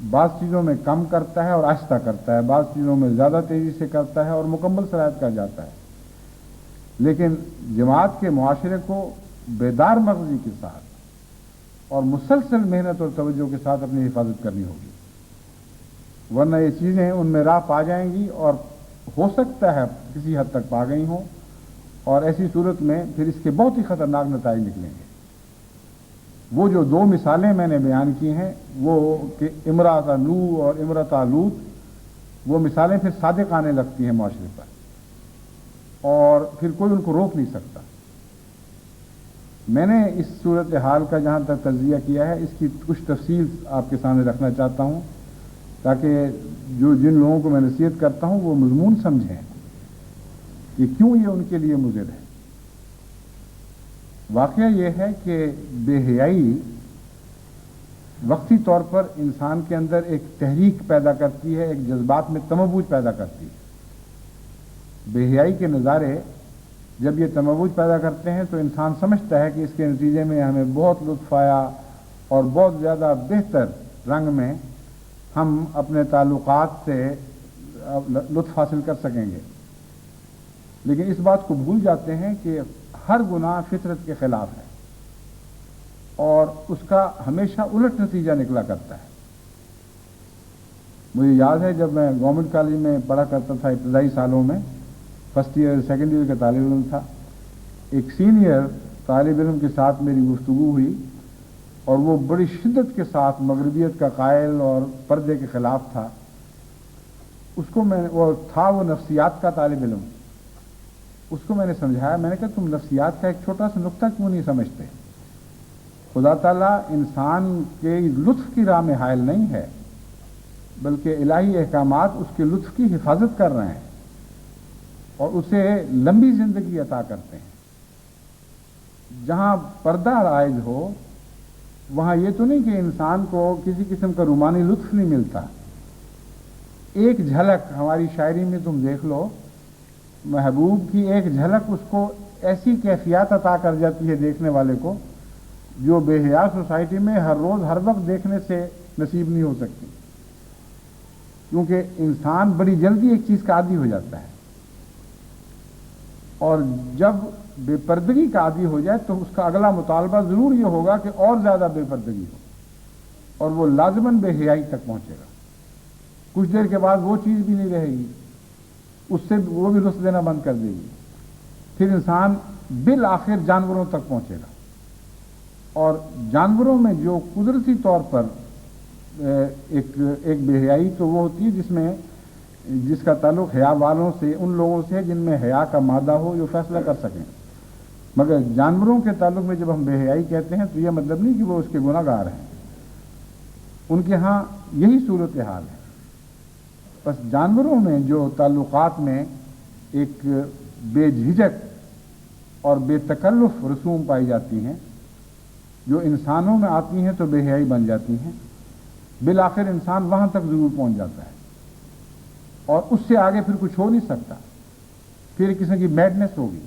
بعض چیزوں میں کم کرتا ہے اور آہستہ کرتا ہے، بعض چیزوں میں زیادہ تیزی سے کرتا ہے اور مکمل سرایت کر جاتا ہے، لیکن جماعت کے معاشرے کو بیدار مغزی کے ساتھ اور مسلسل محنت اور توجہ کے ساتھ اپنی حفاظت کرنی ہوگی، ورنہ یہ چیزیں ان میں راہ پا جائیں گی اور ہو سکتا ہے کسی حد تک پا گئی ہوں، اور ایسی صورت میں پھر اس کے بہت ہی خطرناک نتائج نکلیں گے۔ وہ جو دو مثالیں میں نے بیان کی ہیں، وہ کہ امرأۃ نوح اور امرأۃ لوط، وہ مثالیں پھر صادق آنے لگتی ہیں معاشرے پر، اور پھر کوئی ان کو روک نہیں سکتا۔ میں نے اس صورتحال کا جہاں تک تجزیہ کیا ہے، اس کی کچھ تفصیل آپ کے سامنے رکھنا چاہتا ہوں تاکہ جن لوگوں کو میں نصیحت کرتا ہوں وہ مضمون سمجھیں کہ کیوں یہ ان کے لیے مضر ہے۔ واقعہ یہ ہے کہ بے حیائی وقتی طور پر انسان کے اندر ایک تحریک پیدا کرتی ہے، ایک جذبات میں تموج پیدا کرتی ہے۔ بے حیائی کے نظارے جب یہ تموج پیدا کرتے ہیں تو انسان سمجھتا ہے کہ اس کے نتیجے میں ہمیں بہت لطف آیا اور بہت زیادہ بہتر رنگ میں ہم اپنے تعلقات سے لطف حاصل کر سکیں گے، لیکن اس بات کو بھول جاتے ہیں کہ ہر گناہ فطرت کے خلاف ہے اور اس کا ہمیشہ الٹ نتیجہ نکلا کرتا ہے۔ مجھے یاد ہے جب میں گورنمنٹ کالج میں پڑھا کرتا تھا ابتدائی سالوں میں، فرسٹ ایئر سیکنڈ ایئر کا طالب علم تھا، ایک سینئر طالب علم کے ساتھ میری گفتگو ہوئی اور وہ بڑی شدت کے ساتھ مغربیت کا قائل اور پردے کے خلاف تھا۔ اس کو وہ نفسیات کا طالب علم، اس کو میں نے سمجھایا، میں نے کہا تم نفسیات کا ایک چھوٹا سا نقطہ کیوں نہیں سمجھتے؟ خدا تعالیٰ انسان کے لطف کی راہ میں حائل نہیں ہے، بلکہ الہی احکامات اس کے لطف کی حفاظت کر رہے ہیں اور اسے لمبی زندگی عطا کرتے ہیں۔ جہاں پردہ رائج ہو وہاں یہ تو نہیں کہ انسان کو کسی قسم کا رومانی لطف نہیں ملتا۔ ایک جھلک ہماری شاعری میں تم دیکھ لو، محبوب کی ایک جھلک اس کو ایسی کیفیات عطا کر جاتی ہے دیکھنے والے کو جو بے حیا سوسائٹی میں ہر روز ہر وقت دیکھنے سے نصیب نہیں ہو سکتی، کیونکہ انسان بڑی جلدی ایک چیز کا عادی ہو جاتا ہے اور جب بے پردگی کا عادی ہو جائے تو اس کا اگلا مطالبہ ضرور یہ ہوگا کہ اور زیادہ بے پردگی ہو اور وہ لازماً بے حیائی تک پہنچے گا۔ کچھ دیر کے بعد وہ چیز بھی نہیں رہے گی، اس سے وہ بھی لطف دینا بند کر دے گی، پھر انسان بالآخر جانوروں تک پہنچے گا۔ اور جانوروں میں جو قدرتی طور پر ایک بے حیائی تو وہ ہوتی ہے جس کا تعلق حیا والوں سے، ان لوگوں سے جن میں حیا کا مادہ ہو جو فیصلہ کر سکیں، مگر جانوروں کے تعلق میں جب ہم بے حیائی کہتے ہیں تو یہ مطلب نہیں کہ وہ اس کے گناہ گار ہیں، ان کے ہاں یہی صورتحال ہے۔ بس جانوروں میں جو تعلقات میں ایک بے جھجک اور بے تکلف رسوم پائی جاتی ہیں جو انسانوں میں آتی ہیں تو بے حیائی بن جاتی ہیں، بالآخر انسان وہاں تک ضرور پہنچ جاتا ہے اور اس سے آگے پھر کچھ ہو نہیں سکتا، پھر کسی کی میڈنس ہوگی۔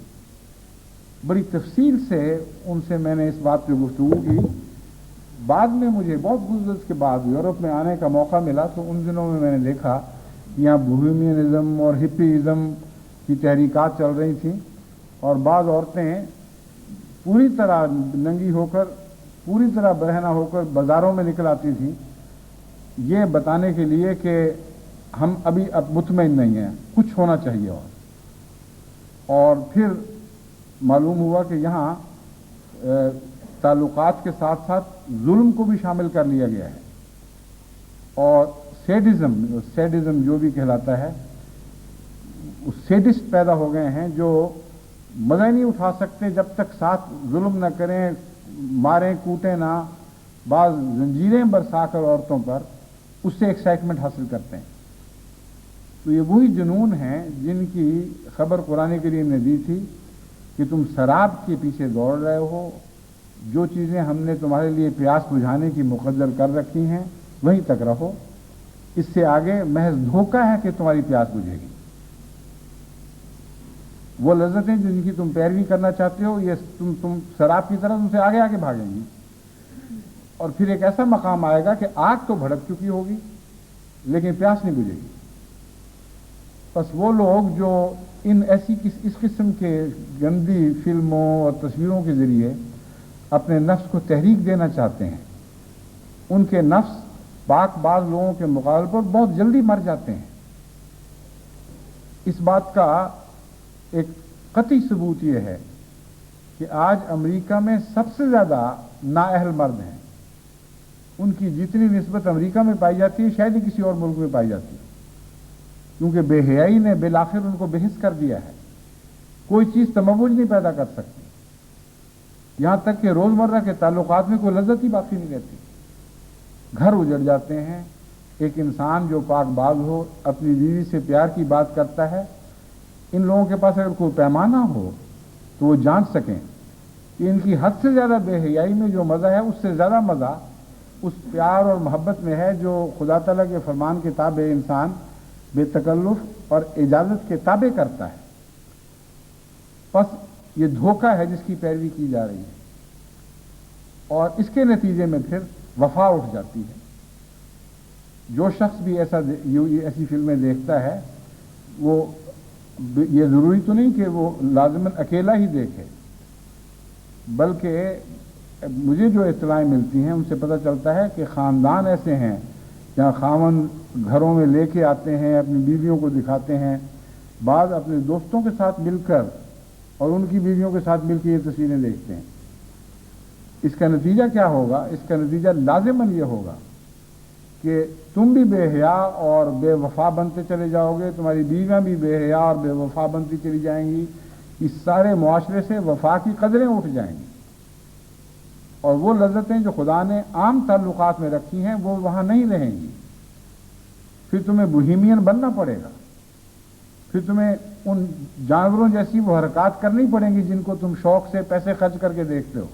بڑی تفصیل سے ان سے میں نے اس بات پہ گفتگو کی۔ بعد میں مجھے بہت گزرت کے بعد یورپ میں آنے کا موقع ملا تو ان دنوں میں نے دیکھا یہاں بوہیمینزم اور ہپیزم کی تحریکات چل رہی تھیں اور بعض عورتیں پوری طرح ننگی ہو کر، پوری طرح برہنہ ہو کر بازاروں میں نکل آتی تھیں یہ بتانے کے لیے کہ ہم ابھی اب مطمئن نہیں ہیں، کچھ ہونا چاہیے۔ اور پھر معلوم ہوا کہ یہاں تعلقات کے ساتھ ساتھ ظلم کو بھی شامل کر لیا گیا ہے اور سیڈزم جو بھی کہلاتا ہے، سیڈسٹ پیدا ہو گئے ہیں جو مزہ نہیں اٹھا سکتے جب تک ساتھ ظلم نہ کریں، ماریں کوٹیں نہ، بعض زنجیریں برسا کر عورتوں پر اس سے ایکسائٹمنٹ حاصل کرتے ہیں۔ تو یہ وہی جنون ہیں جن کی خبر قرآن کریم نے دی تھی کہ تم شراب کے پیچھے دوڑ رہے ہو، جو چیزیں ہم نے تمہارے لیے پیاس بجھانے کی مقدر کر رکھی ہیں وہیں تک رہو، اس سے آگے محض دھوکہ ہے کہ تمہاری پیاس بجھے گی۔ وہ لذتیں جن کی تم پیروی کرنا چاہتے ہو یہ تم شراب کی طرح تم سے آگے آگے بھاگیں گی اور پھر ایک ایسا مقام آئے گا کہ آگ تو بھڑک چکی ہوگی لیکن پیاس نہیں بجھے گی۔ بس وہ لوگ جو اس قسم کے گندی فلموں اور تصویروں کے ذریعے اپنے نفس کو تحریک دینا چاہتے ہیں، ان کے نفس پاک باز لوگوں کے مقابلے پر بہت جلدی مر جاتے ہیں۔ اس بات کا ایک قطعی ثبوت یہ ہے کہ آج امریکہ میں سب سے زیادہ نااہل مرد ہیں، ان کی جتنی نسبت امریکہ میں پائی جاتی ہے شاید ہی کسی اور ملک میں پائی جاتی ہے، کیونکہ بے حیائی نے بالآخر ان کو بحث کر دیا ہے، کوئی چیز تموج نہیں پیدا کر سکتی، یہاں تک کہ روزمرہ کے تعلقات میں کوئی لذت ہی باقی نہیں رہتی، گھر اجڑ جاتے ہیں۔ ایک انسان جو پاک باز ہو، اپنی بیوی سے پیار کی بات کرتا ہے، ان لوگوں کے پاس اگر کوئی پیمانہ ہو تو وہ جانچ سکیں کہ ان کی حد سے زیادہ بے حیائی میں جو مزہ ہے اس سے زیادہ مزہ اس پیار اور محبت میں ہے جو خدا تعالیٰ کے فرمان کے تابع انسان بے تکلف اور اجازت کے تابع کرتا ہے. بس یہ دھوکہ ہے جس کی پیروی کی جا رہی ہے، اور اس کے نتیجے میں پھر وفا اٹھ جاتی ہے. جو شخص بھی ایسی فلمیں دیکھتا ہے وہ یہ ضروری تو نہیں کہ وہ لازماً اکیلا ہی دیکھے، بلکہ مجھے جو اطلاعیں ملتی ہیں ان سے پتہ چلتا ہے کہ خاندان ایسے ہیں جہاں خاوند گھروں میں لے کے آتے ہیں، اپنی بیویوں کو دکھاتے ہیں، بعض اپنے دوستوں کے ساتھ مل کر اور ان کی بیویوں کے ساتھ مل کے یہ تصویریں دیکھتے ہیں. اس کا نتیجہ کیا ہوگا؟ اس کا نتیجہ لازماً یہ ہوگا کہ تم بھی بے حیا اور بے وفا بنتے چلے جاؤ گے، تمہاری بیویاں بھی بے حیا اور بے وفا بنتی چلی جائیں گی. اس سارے معاشرے سے وفا کی قدریں اٹھ جائیں گی، اور وہ لذتیں جو خدا نے عام تعلقات میں رکھی ہیں وہ وہاں نہیں رہیں گی. پھر تمہیں بوہیمین بننا پڑے گا، پھر تمہیں ان جانوروں جیسی وہ حرکات کرنی پڑیں گی جن کو تم شوق سے پیسے خرچ کر کے دیکھتے ہو.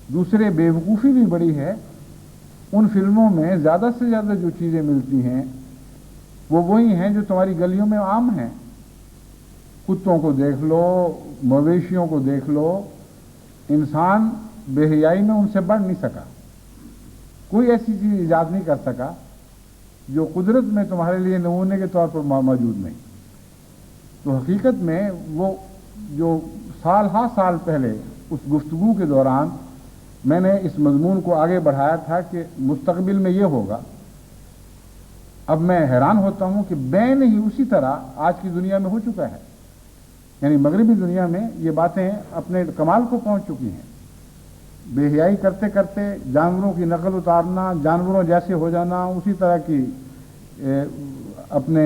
دوسرے بیوقوفی بھی بڑی ہے، ان فلموں میں زیادہ سے زیادہ جو چیزیں ملتی ہیں وہ وہی ہیں جو تمہاری گلیوں میں عام ہیں. کتوں کو دیکھ لو، مویشیوں کو دیکھ لو. انسان بے حیائی میں ان سے بڑھ نہیں سکا، کوئی ایسی چیز ایجاد نہیں کر سکا جو قدرت میں تمہارے لیے نمونے کے طور پر موجود نہیں. تو حقیقت میں وہ جو سال ہا سال پہلے اس گفتگو کے دوران میں نے اس مضمون کو آگے بڑھایا تھا کہ مستقبل میں یہ ہوگا، اب میں حیران ہوتا ہوں کہ بین ہی اسی طرح آج کی دنیا میں ہو چکا ہے. یعنی مغربی دنیا میں یہ باتیں اپنے کمال کو پہنچ چکی ہیں. بے حیائی کرتے کرتے جانوروں کی نقل اتارنا، جانوروں جیسے ہو جانا، اسی طرح کی اپنے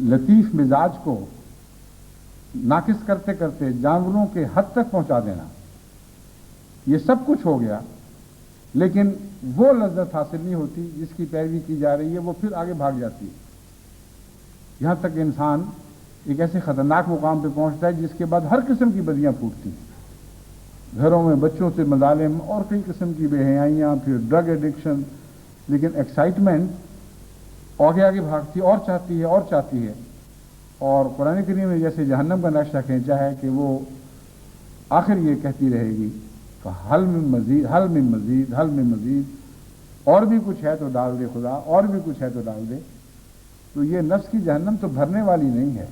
لطیف مزاج کو ناقص کرتے کرتے جانوروں کے حد تک پہنچا دینا، یہ سب کچھ ہو گیا. لیکن وہ لذت حاصل نہیں ہوتی جس کی پیروی کی جا رہی ہے، وہ پھر آگے بھاگ جاتی ہے. یہاں تک کہ انسان ایک ایسے خطرناک مقام پہ پہنچتا ہے جس کے بعد ہر قسم کی بدیاں پھوٹتی ہیں. گھروں میں بچوں سے مظالم اور کئی قسم کی بے حیائیاں، پھر ڈرگ ایڈکشن. لیکن ایکسائٹمنٹ آگے آگے بھاگتی اور چاہتی ہے اور چاہتی ہے. اور قرآن کریم نے جیسے جہنم کا نقشہ کھینچا ہے کہ وہ آخر یہ کہتی رہے گی کہ حل من مزید، حل من مزید، حل من مزید، اور بھی کچھ ہے تو ڈال دے خدا، اور بھی کچھ ہے تو ڈال دے. تو یہ نفس کی جہنم تو بھرنے والی نہیں ہے.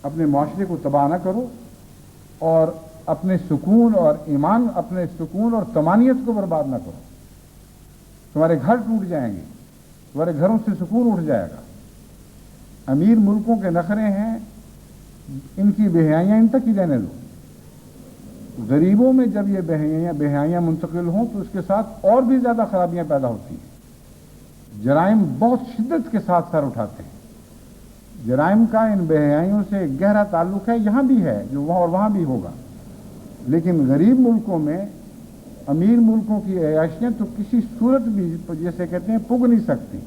اپنے معاشرے کو تباہ نہ کرو اور اپنے سکون اور ایمان، اپنے سکون اور طمانینت کو برباد نہ کرو. تمہارے گھر ٹوٹ جائیں گے، تمہارے گھروں سے سکون اٹھ جائے گا. امیر ملکوں کے نخرے ہیں، ان کی بے حیائیاں ان تک ہی رہنے دو. غریبوں میں جب یہ بے حیائیاں منتقل ہوں تو اس کے ساتھ اور بھی زیادہ خرابیاں پیدا ہوتی ہیں. جرائم بہت شدت کے ساتھ سر اٹھاتے ہیں. جرائم کا ان بے حیائیوں سے گہرا تعلق ہے، یہاں بھی ہے جو وہاں اور وہاں بھی ہوگا. لیکن غریب ملکوں میں امیر ملکوں کی عیاشیاں تو کسی صورت بھی جیسے کہتے ہیں پگ نہیں سکتی،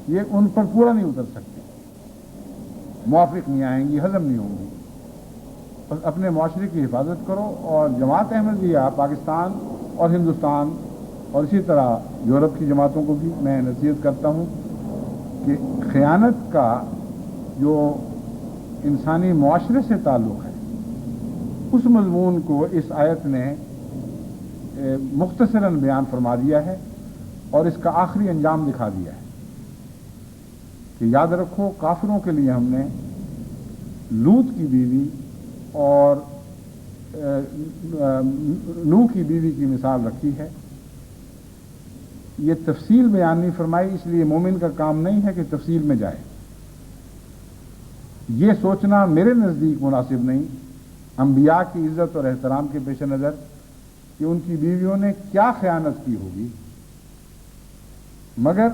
یہ ان پر پورا نہیں اتر سکتی، موافق نہیں آئیں گی، ہضم نہیں ہوں گی. بس اپنے معاشرے کی حفاظت کرو. اور جماعت احمدیہ پاکستان اور ہندوستان اور اسی طرح یورپ کی جماعتوں کو بھی میں نصیحت کرتا ہوں کہ خیانت کا جو انسانی معاشرے سے تعلق ہے اس مضمون کو اس آیت نے مختصراً بیان فرما دیا ہے اور اس کا آخری انجام دکھا دیا ہے کہ یاد رکھو کافروں کے لیے ہم نے لوط کی بیوی اور نوح کی بیوی کی مثال رکھی ہے. یہ تفصیل بیان نہیں فرمائی، اس لیے مومن کا کام نہیں ہے کہ تفصیل میں جائے. یہ سوچنا میرے نزدیک مناسب نہیں انبیاء کی عزت اور احترام کے پیش نظر کہ ان کی بیویوں نے کیا خیانت کی ہوگی، مگر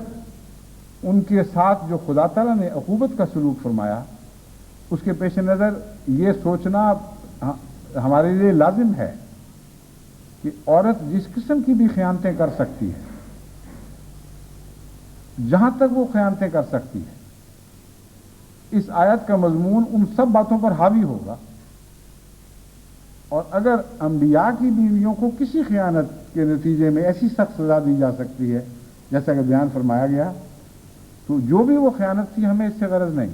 ان کے ساتھ جو خدا تعالیٰ نے عقوبت کا سلوک فرمایا اس کے پیش نظر یہ سوچنا ہمارے لیے لازم ہے کہ عورت جس قسم کی بھی خیانتیں کر سکتی ہے، جہاں تک وہ خیانتیں کر سکتی ہے، اس آیت کا مضمون ان سب باتوں پر حاوی ہوگا. اور اگر انبیاء کی بیویوں کو کسی خیانت کے نتیجے میں ایسی سخت سزا دی جا سکتی ہے جیسا کہ بیان فرمایا گیا، تو جو بھی وہ خیانت تھی ہمیں اس سے غرض نہیں.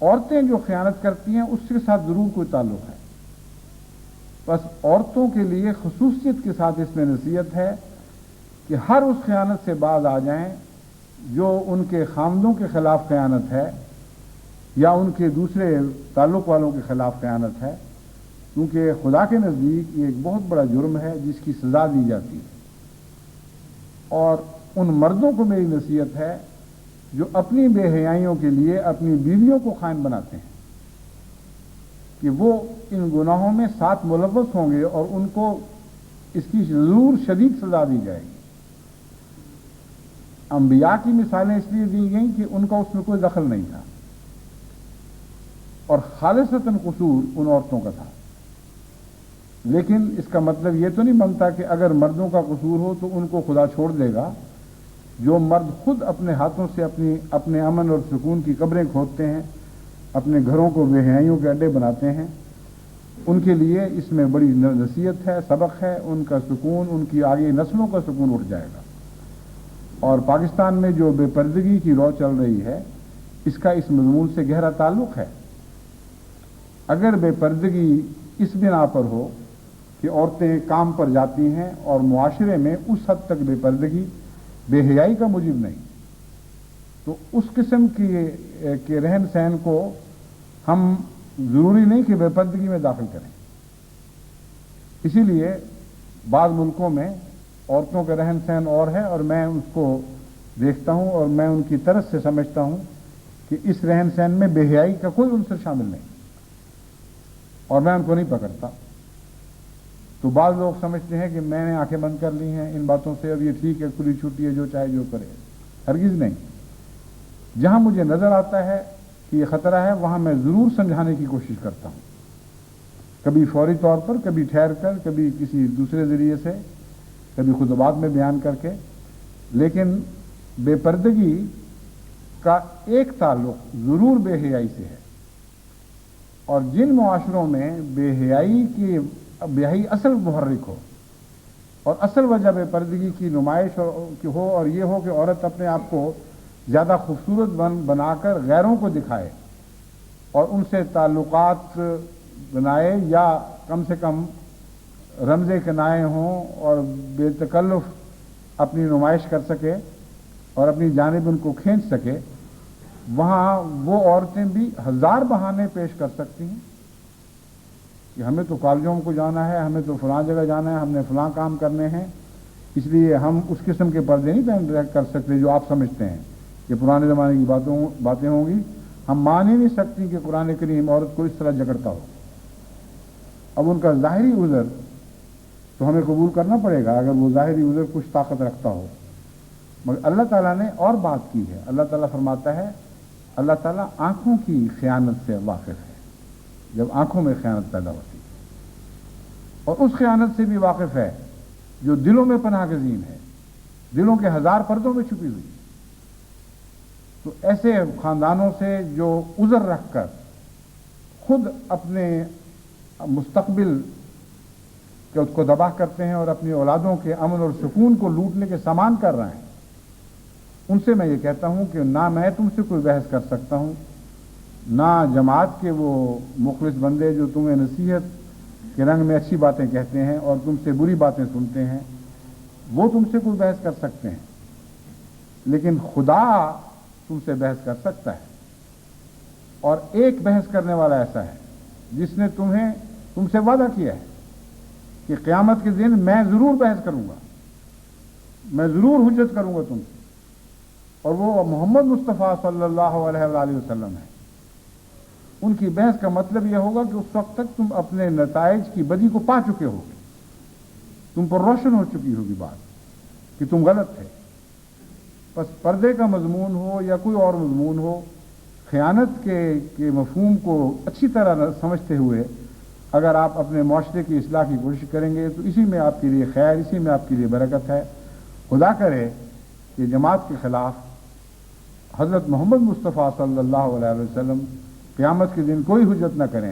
عورتیں جو خیانت کرتی ہیں اس کے ساتھ ضرور کوئی تعلق ہے. بس عورتوں کے لیے خصوصیت کے ساتھ اس میں نصیحت ہے کہ ہر اس خیانت سے باز آ جائیں جو ان کے خامدوں کے خلاف خیانت ہے یا ان کے دوسرے تعلق والوں کے خلاف خیانت ہے، کیونکہ خدا کے نزدیک یہ ایک بہت بڑا جرم ہے جس کی سزا دی جاتی ہے. اور ان مردوں کو میری نصیحت ہے جو اپنی بے حیائیوں کے لیے اپنی بیویوں کو خائن بناتے ہیں کہ وہ ان گناہوں میں ساتھ ملوث ہوں گے اور ان کو اس کی ضرور شدید سزا دی جائے گی. انبیاء کی مثالیں اس لیے دی گئیں کہ ان کا اس میں کوئی دخل نہیں تھا اور خالصتاً قصور ان عورتوں کا تھا. لیکن اس کا مطلب یہ تو نہیں بنتا کہ اگر مردوں کا قصور ہو تو ان کو خدا چھوڑ دے گا. جو مرد خود اپنے ہاتھوں سے اپنے امن اور سکون کی قبریں کھودتے ہیں، اپنے گھروں کو بے حیائیوں کے اڈے بناتے ہیں، ان کے لیے اس میں بڑی نصیحت ہے، سبق ہے. ان کا سکون، ان کی آگے نسلوں کا سکون اٹھ جائے گا. اور پاکستان میں جو بے پردگی کی رو چل رہی ہے اس کا اس مضمون سے گہرا تعلق ہے. اگر بے پردگی اس بنا پر ہو کہ عورتیں کام پر جاتی ہیں اور معاشرے میں اس حد تک بے پردگی بے حیائی کا موجب نہیں، تو اس قسم کے رہن سہن کو ہم ضروری نہیں کہ بے پردگی میں داخل کریں. اسی لیے بعض ملکوں میں عورتوں کا رہن سہن اور ہے اور میں اس کو دیکھتا ہوں اور میں ان کی طرف سے سمجھتا ہوں کہ اس رہن سہن میں بے حیائی کا کوئی عنصر شامل نہیں اور میں ان کو نہیں پکڑتا. تو بعض لوگ سمجھتے ہیں کہ میں نے آنکھیں بند کر لی ہیں ان باتوں سے، اب یہ ٹھیک ہے، کھلی چھٹی ہے، جو چاہے جو کرے. ہرگز نہیں. جہاں مجھے نظر آتا ہے کہ یہ خطرہ ہے وہاں میں ضرور سمجھانے کی کوشش کرتا ہوں، کبھی فوری طور پر، کبھی ٹھہر کر، کبھی کسی دوسرے ذریعے سے، کبھی خطبات میں بیان کر کے. لیکن بے پردگی کا ایک تعلق ضرور بے حیائی سے ہے، اور جن معاشروں میں بے حیائی اصل محرک ہو اور اصل وجہ بے پردگی کی نمائش ہو اور یہ ہو کہ عورت اپنے آپ کو زیادہ خوبصورت بنا کر غیروں کو دکھائے اور ان سے تعلقات بنائے یا کم سے کم رمزے کنائے ہوں اور بے تکلف اپنی نمائش کر سکے اور اپنی جانب ان کو کھینچ سکے، وہاں وہ عورتیں بھی ہزار بہانے پیش کر سکتی ہیں کہ ہمیں تو کالجوں کو جانا ہے، ہمیں تو فلاں جگہ جانا ہے، ہم نے فلاں کام کرنے ہیں، اس لیے ہم اس قسم کے پردے نہیں پہن کر سکتے جو آپ سمجھتے ہیں کہ پرانے زمانے کی باتیں ہوں گی. ہم مان ہی نہیں سکتی کہ قرآن کریم عورت کو اس طرح جکڑتا ہو. اب ان کا ظاہری عذر تو ہمیں قبول کرنا پڑے گا اگر وہ ظاہری عذر کچھ طاقت رکھتا ہو، مگر اللہ تعالیٰ نے اور بات کی ہے. اللہ تعالیٰ فرماتا ہے، اللہ تعالیٰ آنکھوں کی خیانت سے واقف ہے، جب آنکھوں میں خیانت پیدا ہوتی ہے، اور اس خیانت سے بھی واقف ہے جو دلوں میں پناہ گزین ہے، دلوں کے ہزار پردوں میں چھپی ہوئی. تو ایسے خاندانوں سے جو عذر رکھ کر خود اپنے مستقبل کو تباہ کرتے ہیں اور اپنی اولادوں کے امن اور سکون کو لوٹنے کے سامان کر رہے ہیں، ان سے میں یہ کہتا ہوں کہ نہ میں تم سے کوئی بحث کر سکتا ہوں، نہ جماعت کے وہ مخلص بندے جو تمہیں نصیحت کے رنگ میں اچھی باتیں کہتے ہیں اور تم سے بری باتیں سنتے ہیں، وہ تم سے کوئی بحث کر سکتے ہیں. لیکن خدا تم سے بحث کر سکتا ہے، اور ایک بحث کرنے والا ایسا ہے جس نے تم سے وعدہ کیا ہے کہ قیامت کے دن میں ضرور بحث کروں گا، میں ضرور حجت کروں گا تم سے، اور وہ محمد مصطفیٰ صلی اللہ علیہ وآلہ وسلم ہے. ان کی بحث کا مطلب یہ ہوگا کہ اس وقت تک تم اپنے نتائج کی بدی کو پا چکے ہوگے، تم پر روشن ہو چکی ہوگی بات کہ تم غلط تھے. بس پردے کا مضمون ہو یا کوئی اور مضمون ہو، خیانت کے مفہوم کو اچھی طرح سمجھتے ہوئے اگر آپ اپنے معاشرے کی اصلاح کی کوشش کریں گے تو اسی میں آپ کے لیے خیر، اسی میں آپ کے لیے برکت ہے. خدا کرے کہ جماعت کے خلاف حضرت محمد مصطفیٰ صلی اللہ علیہ وسلم قیامت کے دن کوئی حجت نہ کریں